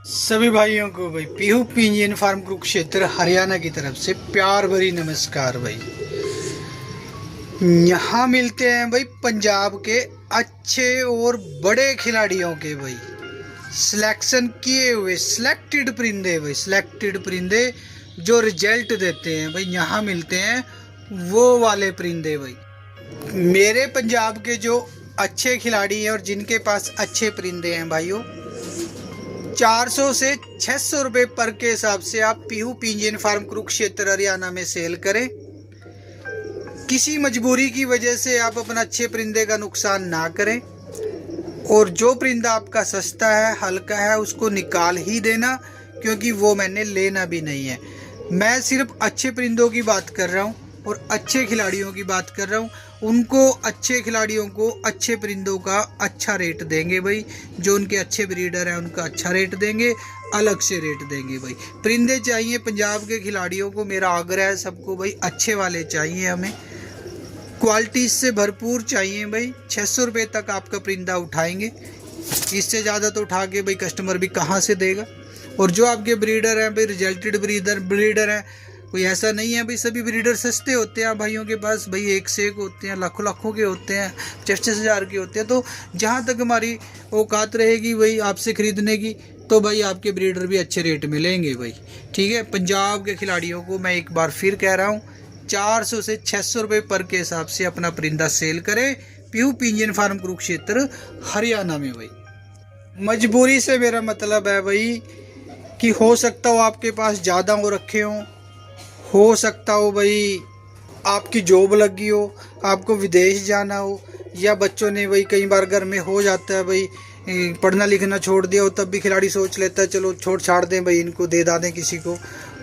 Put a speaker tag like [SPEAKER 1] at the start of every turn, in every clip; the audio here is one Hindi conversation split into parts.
[SPEAKER 1] सभी भाइयों को भाई पीहू पिंजन फार्म कुरुक्षेत्र हरियाणा की तरफ से प्यार भरी नमस्कार भाई। यहाँ मिलते हैं भाई पंजाब के अच्छे और बड़े खिलाड़ियों के भाई सिलेक्शन किए हुए सिलेक्टेड परिंदे भाई, सिलेक्टेड परिंदे जो रिजल्ट देते हैं भाई। यहाँ मिलते हैं वो वाले परिंदे भाई। मेरे पंजाब के जो अच्छे खिलाड़ी हैं और जिनके पास अच्छे परिंदे हैं भाइयों, 400 से 600 रुपये पर के हिसाब से आप पीहू पिंजन फार्म कुरुक्षेत्र हरियाणा में सेल करें। किसी मजबूरी की वजह से आप अपना अच्छे परिंदे का नुकसान ना करें और जो परिंदा आपका सस्ता है, हल्का है, उसको निकाल ही देना, क्योंकि वो मैंने लेना भी नहीं है। मैं सिर्फ अच्छे परिंदों की बात कर रहा हूँ और अच्छे खिलाड़ियों की बात कर रहा हूँ। उनको अच्छे खिलाड़ियों को अच्छे परिंदों का अच्छा रेट देंगे भाई। जो उनके अच्छे ब्रीडर हैं उनका अच्छा रेट देंगे, अलग से रेट देंगे भाई। परिंदे चाहिए पंजाब के खिलाड़ियों को, मेरा आग्रह है सबको भाई, अच्छे वाले चाहिए हमें, क्वालिटी से भरपूर चाहिए भाई। 600 रुपये तक आपका परिंदा उठाएंगे, इससे ज़्यादा तो उठा के भाई कस्टमर भी कहाँ से देगा। और जो आपके ब्रीडर हैं भाई, रिजल्टेड ब्रीडर हैं, कोई ऐसा नहीं है भाई सभी ब्रीडर सस्ते होते हैं भाइयों के पास भाई, एक से एक होते हैं, लाखों लाखों के होते हैं, 50-50 हज़ार के होते हैं। तो जहाँ तक हमारी औकात रहेगी भाई आपसे ख़रीदने की, तो भाई आपके ब्रीडर भी अच्छे रेट में लेंगे भाई, ठीक है। पंजाब के खिलाड़ियों को मैं एक बार फिर कह रहा हूँ, 400 से 600 रुपये पर के हिसाब से अपना परिंदा सेल करें पीहू पिंजन फार्म कुरुक्षेत्र हरियाणा में भाई। मजबूरी से मेरा मतलब है भाई कि हो सकता हो आपके पास ज़्यादा हो रखे हों, हो सकता हो भाई आपकी जॉब लगी हो, आपको विदेश जाना हो, या बच्चों ने भाई कई बार घर में हो जाता है भाई पढ़ना लिखना छोड़ दिया हो, तब भी खिलाड़ी सोच लेता है चलो छोड़ छाड़ दें भाई, इनको दे दें किसी को।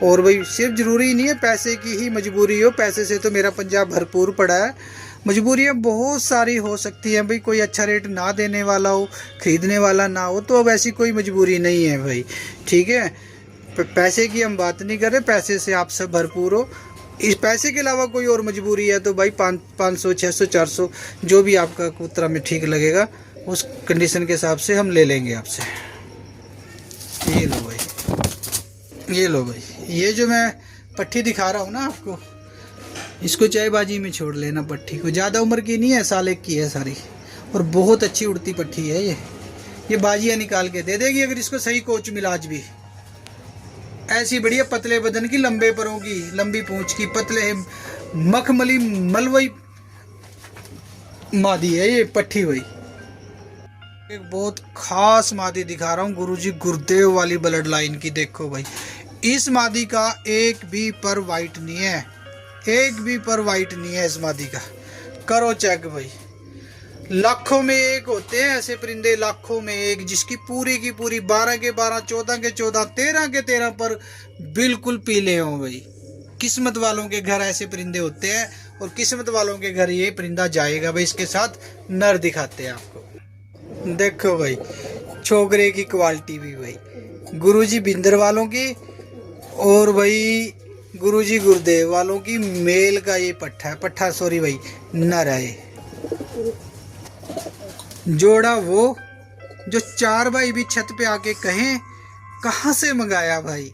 [SPEAKER 1] और भाई सिर्फ ज़रूरी नहीं है पैसे की ही मजबूरी हो, पैसे से तो मेरा पंजाब भरपूर पड़ा है। मजबूरियाँ बहुत सारी हो सकती हैं भाई, कोई अच्छा रेट ना देने वाला हो, ख़रीदने वाला ना हो, तो अब ऐसी कोई मजबूरी नहीं है भाई, ठीक है। पैसे की हम बात नहीं कर रहे, पैसे से आप सब भरपूर हो। इस पैसे के अलावा कोई और मजबूरी है तो भाई 500, 600, 400 जो भी आपका कुतरा में ठीक लगेगा उस कंडीशन के हिसाब से हम ले लेंगे आपसे। ये लो भाई, ये लो भाई, ये जो मैं पट्टी दिखा रहा हूँ ना आपको, इसको चायबाजी में छोड़ लेना पट्टी को। ज़्यादा उम्र की नहीं है, साल एक की है सारी, और बहुत अच्छी उड़ती पट्टी है ये बाजियाँ निकाल के दे देगी अगर इसको सही कोच मिला। आज भी ऐसी बढ़िया पतले बदन की, लंबे परों की, लंबी पूंछ की, पतले मखमली मलवई मादी है ये पट्टी भाई। एक बहुत खास मादी दिखा रहा हूँ गुरुजी गुरुदेव वाली ब्लड लाइन की। देखो भाई, इस मादी का एक भी पर वाइट नहीं है, एक भी पर वाइट नहीं है इस मादी का। करो चेक भाई, लाखों में एक होते हैं ऐसे परिंदे, लाखों में एक, जिसकी पूरी की पूरी 12 के 12, 14 के 14, 13 के 13 पर बिल्कुल पीले हों भाई। किस्मत वालों के घर ऐसे परिंदे होते हैं और किस्मत वालों के घर ये परिंदा जाएगा भाई। इसके साथ नर दिखाते हैं आपको, देखो भाई छोकरे की क्वालिटी भी भाई, गुरुजी बिंदर वालों की और भाई गुरुजी गुरुदेव वालों की मेल का ये पट्ठा सॉरी भाई नर है। जोड़ा वो जो 4 भाई भी छत पे आके कहें कहाँ से मंगाया भाई,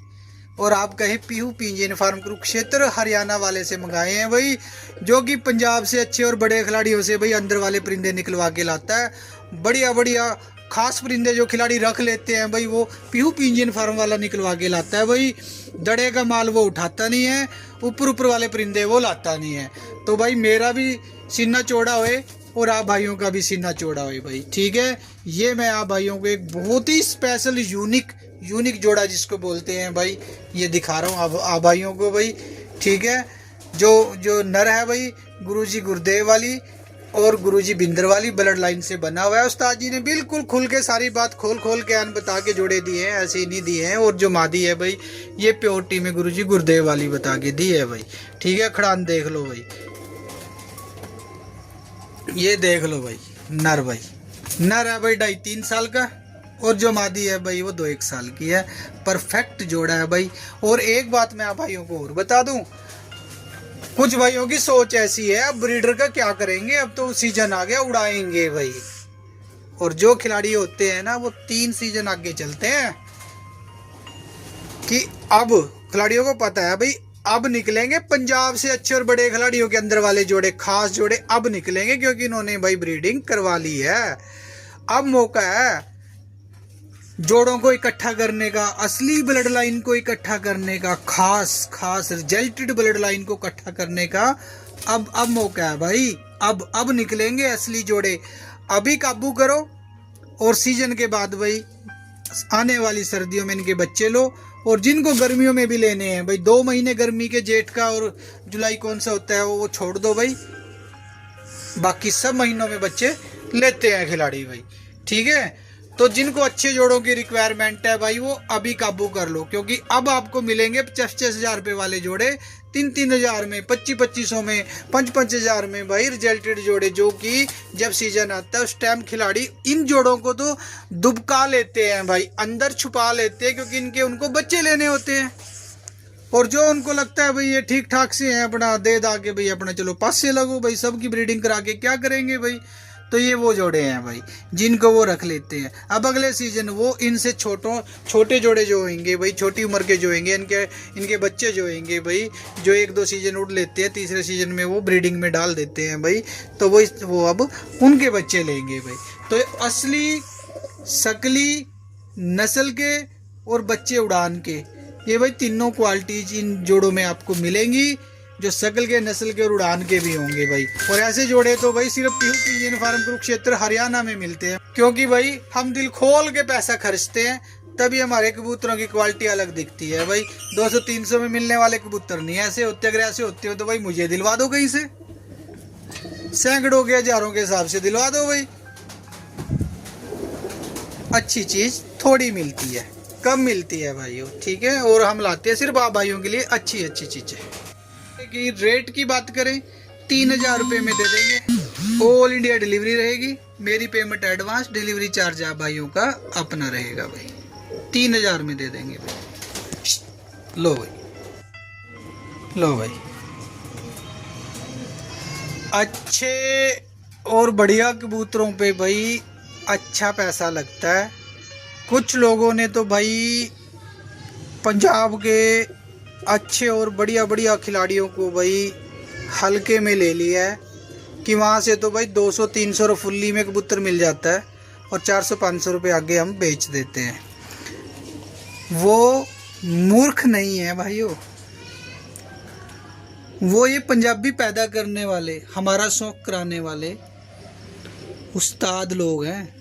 [SPEAKER 1] और आप कहें पीहू पिंजन फार्म कुरुक्षेत्र हरियाणा वाले से मंगाए हैं भाई, जो कि पंजाब से अच्छे और बड़े खिलाड़ियों से भाई अंदर वाले परिंदे निकलवा के लाता है। बढ़िया बढ़िया खास परिंदे जो खिलाड़ी रख लेते हैं भाई, वो पीहू पिंजन फार्म वाला निकलवा के लाता है भाई। दड़े का माल वो उठाता नहीं है, ऊपर वाले परिंदे वो लाता नहीं है। तो भाई मेरा भी सीना चौड़ा होए और आप भाइयों का भी सीना चौड़ा हो भाई, ठीक है। ये मैं आप भाइयों को एक बहुत ही स्पेशल यूनिक जोड़ा जिसको बोलते हैं भाई, ये दिखा रहा हूँ आप भाइयों को भाई, ठीक है। जो नर है भाई गुरुजी गुरुदेव वाली और गुरुजी बिंदर वाली ब्लड लाइन से बना हुआ है। उस्ताद जी ने बिल्कुल खुल के सारी बात खोल के अन बता के जोड़े दिए हैं, ऐसे ही नहीं दिए हैं। और जो मादी है भाई ये प्योरिटी में गुरुजी गुरुदेव वाली बता के दी है भाई, ठीक है। खड़ान देख लो भाई, ये देख लो भाई, नर है भाई 2.5-3 साल का, और जो मादी है भाई वो 2-1 साल की है। परफेक्ट जोड़ा है भाई। और एक बात मैं आप भाइयों को और बता दूं, कुछ भाइयों की सोच ऐसी है अब ब्रीडर का क्या करेंगे, अब तो सीजन आ गया उड़ाएंगे भाई। और जो खिलाड़ी होते हैं ना वो 3 सीजन आगे चलते हैं, कि अब खिलाड़ियों को पता है भाई अब निकलेंगे पंजाब से अच्छे और बड़े खिलाड़ियों के अंदर वाले जोड़े, खास जोड़े अब निकलेंगे, क्योंकि इन्होंने भाई ब्रीडिंग करवा ली है। अब मौका है जोड़ों को इकट्ठा करने का, असली ब्लड लाइन को इकट्ठा करने का, खास रिजल्टेड ब्लड लाइन को इकट्ठा करने का अब मौका है भाई। अब निकलेंगे असली जोड़े। अभी काबू करो और सीजन के बाद भाई आने वाली सर्दियों में इनके बच्चे लो। और जिनको गर्मियों में भी लेने हैं भाई, 2 महीने गर्मी के, जेठ का और जुलाई कौन सा होता है वो छोड़ दो भाई, बाकी सब महीनों में बच्चे लेते हैं खिलाड़ी भाई। ठीक है, तो जिनको अच्छे जोड़ों की रिक्वायरमेंट है भाई वो अभी काबू कर लो, क्योंकि अब आपको मिलेंगे 50,000 रुपये वाले जोड़े 3,000 में, 25,000 में, 5,000 में भाई रिजल्टेड जोड़े, जो कि जब सीजन आता है उस टाइम खिलाड़ी इन जोड़ों को तो दुबका लेते हैं भाई, अंदर छुपा लेते हैं, क्योंकि इनके उनको बच्चे लेने होते हैं। और जो उनको लगता है भाई ये ठीक ठाक से हैं, अपना दे दा के भाई अपना चलो पास से लगो भाई, सबकी ब्रीडिंग करा के क्या करेंगे भाई। तो ये वो जोड़े हैं भाई जिनको वो रख लेते हैं। अब अगले सीजन वो इनसे छोटे जोड़े जो होंगे भाई, छोटी उम्र के जो होंगे, इनके बच्चे जो होंगे भाई, जो 1-2 सीजन उड़ लेते हैं, तीसरे सीजन में वो ब्रीडिंग में डाल देते हैं भाई, तो वो अब उनके बच्चे लेंगे भाई। तो असली शकली नस्ल के और बच्चे उड़ान के, ये भाई तीनों क्वालिटीज इन जोड़ों में आपको मिलेंगी, जो शकल के, नस्ल के और उड़ान के भी होंगे भाई। और ऐसे जोड़े तो भाई सिर्फ पीहू पिजन फार्म कुरुक्षेत्र हरियाणा में मिलते हैं, क्योंकि भाई हम दिल खोल के पैसा खर्चते हैं, तभी हमारे कबूतरों की क्वालिटी अलग दिखती है भाई। 200-300 में मिलने वाले कबूतर नहीं ऐसे होते। अगर ऐसे होते हो तो भाई मुझे दिलवा दो कहीं से, सैकड़ों के हजारों के हिसाब से दिलवा दो भाई। अच्छी चीज थोड़ी मिलती है, कम मिलती है भाइयों। ठीक है, और हम लाते हैं सिर्फ आप भाइयों के लिए अच्छी चीजें। की रेट की बात करें 3,000 रुपये में दे देंगे, ऑल इंडिया डिलीवरी रहेगी, मेरी पेमेंट एडवांस, डिलीवरी चार्ज आप भाइयों का अपना रहेगा भाई। 3,000 में दे देंगे भाई। लो भाई अच्छे और बढ़िया कबूतरों पे भाई अच्छा पैसा लगता है। कुछ लोगों ने तो भाई पंजाब के अच्छे और बढ़िया खिलाड़ियों को भाई हल्के में ले लिया है, कि वहाँ से तो भाई 200-300 फुल्ली में कबूतर मिल जाता है और 400-500 रुपये आगे हम बेच देते हैं। वो मूर्ख नहीं है भाइयों, वो ये पंजाबी पैदा करने वाले, हमारा शौक कराने वाले उस्ताद लोग हैं,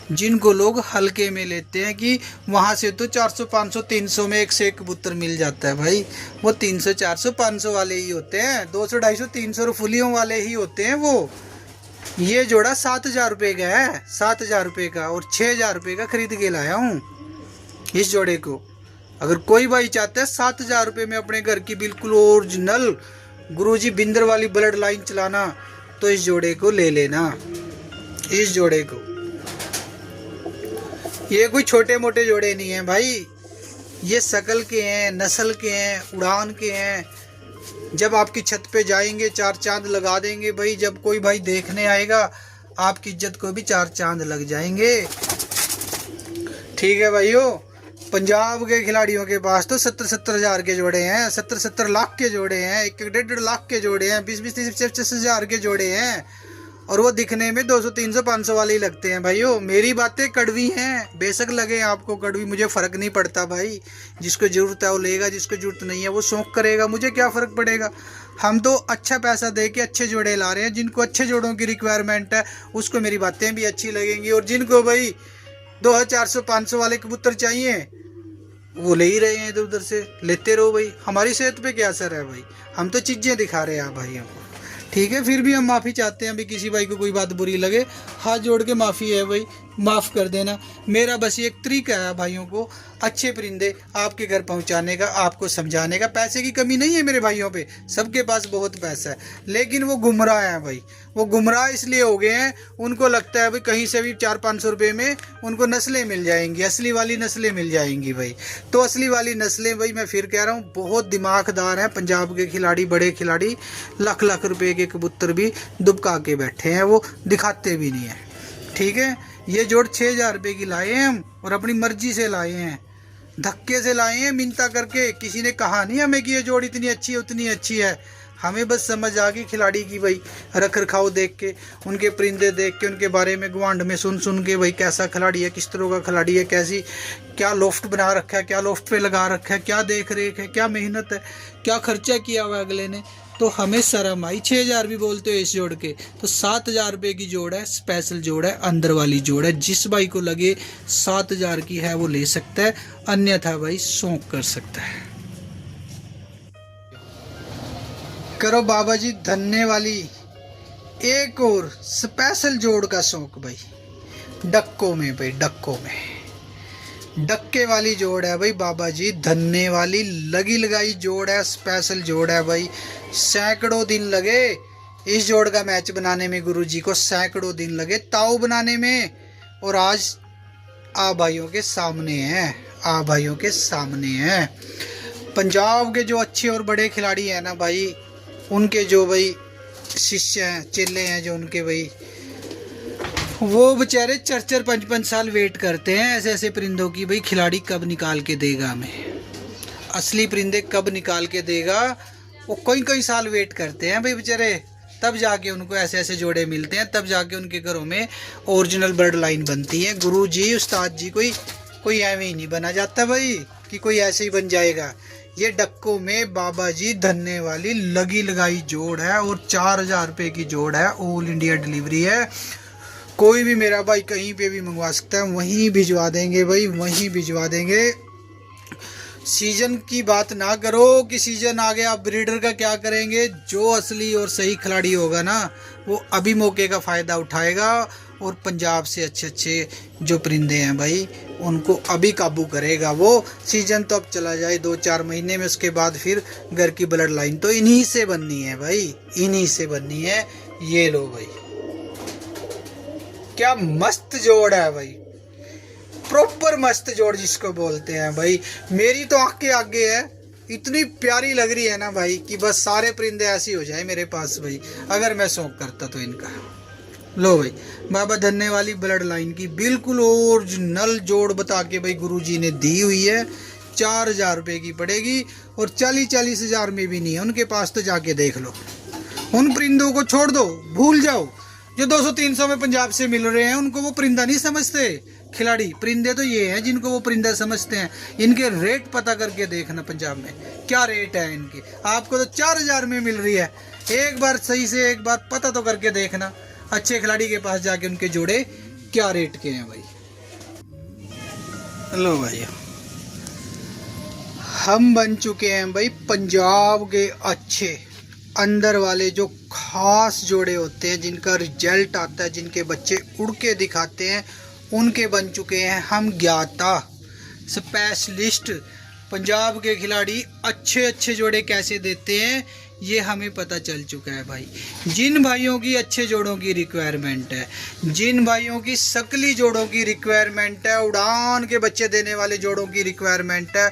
[SPEAKER 1] जिनको लोग हल्के में लेते हैं कि वहाँ से तो 400-500-300 में एक से एक कबूतर मिल जाता है भाई। वो 300-400-500 वाले ही होते हैं, 200-250-300 फुलियों वाले ही होते हैं वो। ये जोड़ा 7,000 रुपये का है, 7,000 रुपये का, और 6,000 रुपये का खरीद के लाया हूँ इस जोड़े को। अगर कोई भाई चाहता है 7,000 रुपये में अपने घर की बिल्कुल ओरिजिनल गुरुजी बिंदर वाली ब्लड लाइन चलाना, तो इस जोड़े को ले लेना। इस जोड़े को, ये कोई छोटे मोटे जोड़े नहीं हैं भाई, ये शकल के हैं, नस्ल के हैं, उड़ान के हैं। जब आपकी छत पे जाएंगे 4 चांद लगा देंगे भाई। जब कोई भाई देखने आएगा आपकी इज्जत को भी 4 चांद लग जाएंगे। ठीक है भाइयों, पंजाब के खिलाड़ियों के पास तो 70-70 हज़ार के जोड़े हैं, 70-70 लाख के जोड़े हैं, 1-1.5 लाख के जोड़े हैं, 20-20-30-35 हज़ार के जोड़े हैं, और वो दिखने में 200-300-500 वाले ही लगते हैं भाइयों। मेरी बातें कड़वी हैं, बेशक लगे आपको कड़वी, मुझे फ़र्क नहीं पड़ता भाई। जिसको ज़रूरत है वो लेगा, जिसको ज़रूरत नहीं है वो शौक करेगा, मुझे क्या फ़र्क पड़ेगा। हम तो अच्छा पैसा दे के अच्छे जोड़े ला रहे हैं। जिनको अच्छे जोड़ों की रिक्वायरमेंट है उसको मेरी बातें भी अच्छी लगेंगी, और जिनको भाई 200-400-500 वाले कबूतर चाहिए वो ले ही रहे हैं इधर उधर से। लेते रहो भाई, हमारी सेहत पे क्या असर है भाई, हम तो चीज़ें दिखा रहे हैं भाइयों को। ठीक है, फिर भी हम माफ़ी चाहते हैं, अभी किसी भाई को कोई बात बुरी लगे हाथ जोड़ के माफ़ी है भाई, माफ़ कर देना। मेरा बस एक तरीका है भाइयों को अच्छे परिंदे आपके घर पहुंचाने का, आपको समझाने का। पैसे की कमी नहीं है मेरे भाइयों पे, सबके पास बहुत पैसा है, लेकिन वो गुमराह हैं भाई। वो गुमराह इसलिए हो गए हैं, उनको लगता है भाई कहीं से भी 400-500 रुपये में उनको नस्लें मिल जाएंगी, असली वाली नस्लें मिल जाएंगी भाई। तो असली वाली नस्लें भाई, मैं फिर कह रहा हूँ, बहुत दिमागदार हैं पंजाब के खिलाड़ी, बड़े खिलाड़ी। लाख रुपए के कबूतर भी दुबका के बैठे हैं, वो दिखाते भी नहीं है। ठीक है, ये जोड़ 6,000 रुपये की लाए हैं हम, और अपनी मर्जी से लाए हैं। धक्के से लाए हैं मिन्नता करके। किसी ने कहा नहीं हमें कि ये जोड़ी इतनी अच्छी है उतनी अच्छी है। हमें बस समझ आ गई खिलाड़ी की भाई, रख रखाव देख के, उनके परिंदे देख के, उनके बारे में गुआंढ में सुन सुन के भाई कैसा खिलाड़ी है, किस तरह का खिलाड़ी है, कैसी क्या लोफ्ट बना रखा है, क्या लोफ्ट पे लगा रखा है, क्या देख रेख है, क्या मेहनत है, क्या खर्चा किया हुआ अगले ने। तो हमें शर्म आई। 6,000 भी बोलते हो इस जोड़ के, तो 7,000 रुपये की जोड़ है, स्पेशल जोड़ है, अंदर वाली जोड़ है। जिस भाई को लगे 7,000 की है वो ले सकता है, अन्यथा भाई शौक कर सकता है। करो बाबा जी धन्य वाली एक और स्पेशल जोड़ का शौक भाई, डक्कों में भाई, डक्कों में डक्के वाली जोड़ है भाई बाबा जी धन्य वाली, लगी लगाई जोड़ है, स्पेशल जोड़ है भाई। सैकड़ों दिन लगे इस जोड़ का मैच बनाने में, गुरुजी को सैकड़ों दिन लगे ताऊ बनाने में, और आज आ भाइयों के सामने है, आ भाइयों के सामने है। पंजाब के जो अच्छे और बड़े खिलाड़ी हैं ना भाई, उनके जो भाई शिष्य हैं, चेले हैं जो उनके भाई, वो बेचारे 4-4 5-5 साल वेट करते हैं ऐसे ऐसे परिंदों की भाई, खिलाड़ी कब निकाल के देगा हमें, असली परिंदे कब निकाल के देगा। वो कई साल वेट करते हैं भाई बेचारे, तब जाके उनको ऐसे ऐसे जोड़े मिलते हैं, तब जाके उनके घरों में ओरिजिनल बर्ड लाइन बनती है। गुरु जी उस्ताद जी कोई ऐਵੇਂ ही नहीं बना जाता भाई कि कोई ऐसे ही बन जाएगा। ये डक्कों में बाबा जी धन्ने वाली लगी लगाई जोड़ है, और 4,000 रुपये की जोड़ है, ऑल इंडिया डिलीवरी है। कोई भी मेरा भाई कहीं पे भी मंगवा सकता है, वहीं भिजवा देंगे भाई, वहीं भिजवा देंगे। सीजन की बात ना करो कि सीजन आ गया, आप ब्रीडर का क्या करेंगे। जो असली और सही खिलाड़ी होगा ना, वो अभी मौके का फ़ायदा उठाएगा, और पंजाब से अच्छे अच्छे जो परिंदे हैं भाई उनको अभी काबू करेगा। वो सीजन तो अब चला जाए 2-4 महीने में, उसके बाद फिर घर की ब्लड लाइन तो इन्हीं से बननी है भाई, इन्हीं से बननी है। ये लो भाई, क्या मस्त जोड़ है भाई, प्रॉपर मस्त जोड़ जिसको बोलते हैं भाई। मेरी तो आँख के आगे है, इतनी प्यारी लग रही है ना भाई कि बस सारे परिंदे ऐसे हो जाए मेरे पास भाई, अगर मैं शौक करता तो इनका। लो भाई बाबा धन्ने वाली ब्लड लाइन की बिल्कुल ओरिजिनल जोड़ बता के भाई गुरुजी ने दी हुई है। 4,000 रुपये की पड़ेगी, और 40-40 हज़ार में भी नहीं है उनके पास, तो जाके देख लो। उन परिंदों को छोड़ दो, भूल जाओ जो 200-300 में पंजाब से मिल रहे हैं, उनको वो परिंदा नहीं समझते। खिलाड़ी परिंदे तो ये हैं जिनको वो परिंदा समझते हैं। इनके रेट पता करके देखना पंजाब में क्या रेट है इनके, आपको तो 4,000 में मिल रही है। एक बार सही से एक बार पता तो करके देखना, अच्छे खिलाड़ी के पास जाके उनके जोड़े क्या रेट के हैं भाई। लो भाई हम बन चुके हैं भाई पंजाब के अच्छे अंदर वाले जो खास जोड़े होते हैं, जिनका रिजल्ट आता है, जिनके बच्चे उड़ के दिखाते हैं, उनके बन चुके हैं हम ज्ञाता स्पेशलिस्ट। पंजाब के खिलाड़ी अच्छे अच्छे जोड़े कैसे देते हैं ये हमें पता चल चुका है भाई। जिन भाइयों की अच्छे जोड़ों की रिक्वायरमेंट है, जिन भाइयों की सकली जोड़ों की रिक्वायरमेंट है, उड़ान के बच्चे देने वाले जोड़ों की रिक्वायरमेंट है,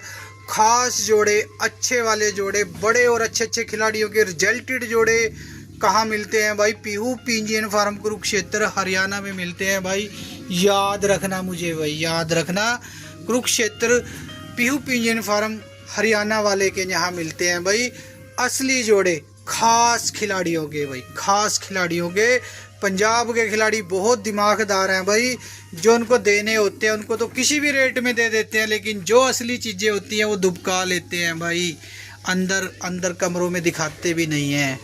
[SPEAKER 1] खास जोड़े, अच्छे वाले जोड़े, बड़े और अच्छे अच्छे खिलाड़ियों के रिजल्टेड जोड़े कहाँ मिलते हैं भाई? पीहू पिंजन फार्म कुरुक्षेत्र हरियाणा में मिलते हैं भाई। याद रखना मुझे भाई, याद रखना, कुरुक्षेत्र पीहू पिंजन फार्म हरियाणा वाले के यहाँ मिलते हैं भाई असली जोड़े, खास खिलाड़ियों के भाई, खास खिलाड़ियों के। पंजाब के खिलाड़ी बहुत दिमागदार हैं भाई, जो उनको देने होते हैं उनको तो किसी भी रेट में दे देते हैं, लेकिन जो असली चीज़ें होती हैं वो दुबका लेते हैं भाई, अंदर अंदर कमरों में दिखाते भी नहीं हैं।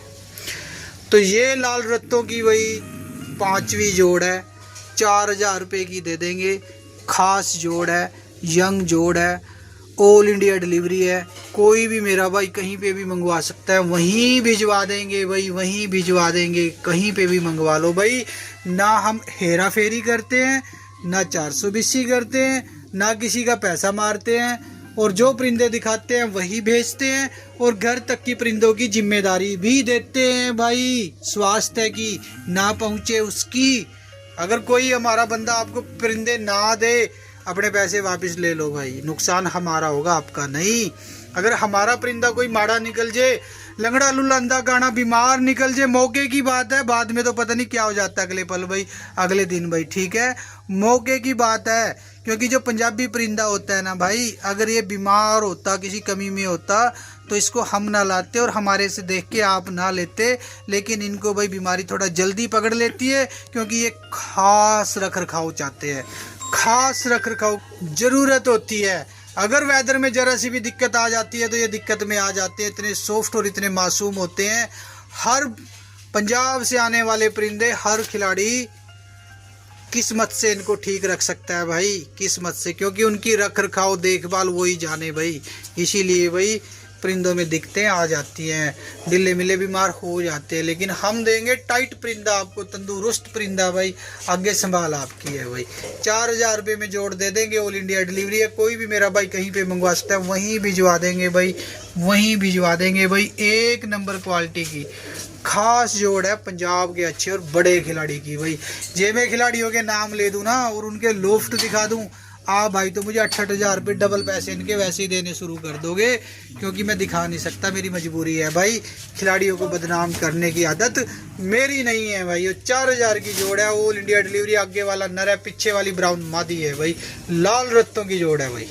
[SPEAKER 1] तो ये लाल रत्तों की भाई 5वीं जोड़ है, 4,000 रुपये की दे देंगे। खास जोड़ है, यंग जोड़ है, ऑल इंडिया डिलीवरी है। कोई भी मेरा भाई कहीं पे भी मंगवा सकता है, वहीं भिजवा देंगे भाई, वहीं भिजवा देंगे, कहीं पे भी मंगवा लो भाई। ना हम हेरा फेरी करते हैं, ना 420 करते हैं, ना किसी का पैसा मारते हैं, और जो परिंदे दिखाते हैं वही भेजते हैं, और घर तक की परिंदों की जिम्मेदारी भी देते हैं भाई, स्वास्थ्य की ना पहुँचे उसकी। अगर कोई हमारा बंदा आपको परिंदे ना दे, अपने पैसे वापस ले लो भाई, नुकसान हमारा होगा, आपका नहीं। अगर हमारा परिंदा कोई माड़ा निकल जाए, लंगड़ा लुल्ला अंधा गाना बीमार निकल जाए, मौके की बात है, बाद में तो पता नहीं क्या हो जाता है अगले पल भाई, अगले दिन भाई, ठीक है, मौके की बात है। क्योंकि जो पंजाबी परिंदा होता है ना भाई, अगर ये बीमार होता, किसी कमी में होता, तो इसको हम ना लाते और हमारे से देख के आप ना लेते। लेकिन इनको भाई बीमारी थोड़ा जल्दी पकड़ लेती है, क्योंकि ये खास रख रखाव चाहते हैं, खास रख रखाव ज़रूरत होती है। अगर वेदर में ज़रा सी भी दिक्कत आ जाती है तो ये दिक्कत में आ जाते हैं। इतने सॉफ्ट और इतने मासूम होते हैं। हर पंजाब से आने वाले परिंदे, हर खिलाड़ी किस्मत से इनको ठीक रख सकता है भाई, किस्मत से, क्योंकि उनकी रख रखाव देखभाल वही जाने भाई। इसीलिए भाई परिंदों में दिक्कतें आ जाती हैं, ढीले मिले बीमार हो जाते हैं। लेकिन हम देंगे टाइट परिंदा आपको, तंदुरुस्त परिंदा भाई, आगे संभाल आपकी है भाई। 4000 रुपये में जोड़ दे देंगे, ऑल इंडिया डिलीवरी है। कोई भी मेरा भाई कहीं पे मंगवा सकता है, वहीं भिजवा देंगे भाई, वहीं भिजवा देंगे भाई। एक नंबर क्वालिटी की खास जोड़ है पंजाब के अच्छे और बड़े खिलाड़ी की भाई। जे मैं खिलाड़ियों के नाम ले दूँ ना और उनके लोफ्ट दिखा दूँ भाई, तो मुझे 68,000 रुपये डबल पैसे इनके वैसे ही देने शुरू कर दोगे, क्योंकि मैं दिखा नहीं सकता, मेरी मजबूरी है भाई। खिलाड़ियों को बदनाम करने की आदत मेरी नहीं है भाई। ये 4000 की जोड़ है, ऑल इंडिया डिलीवरी। आगे वाला नर है, पीछे वाली ब्राउन मादी है भाई, लाल रत्तों की जोड़ है भाई।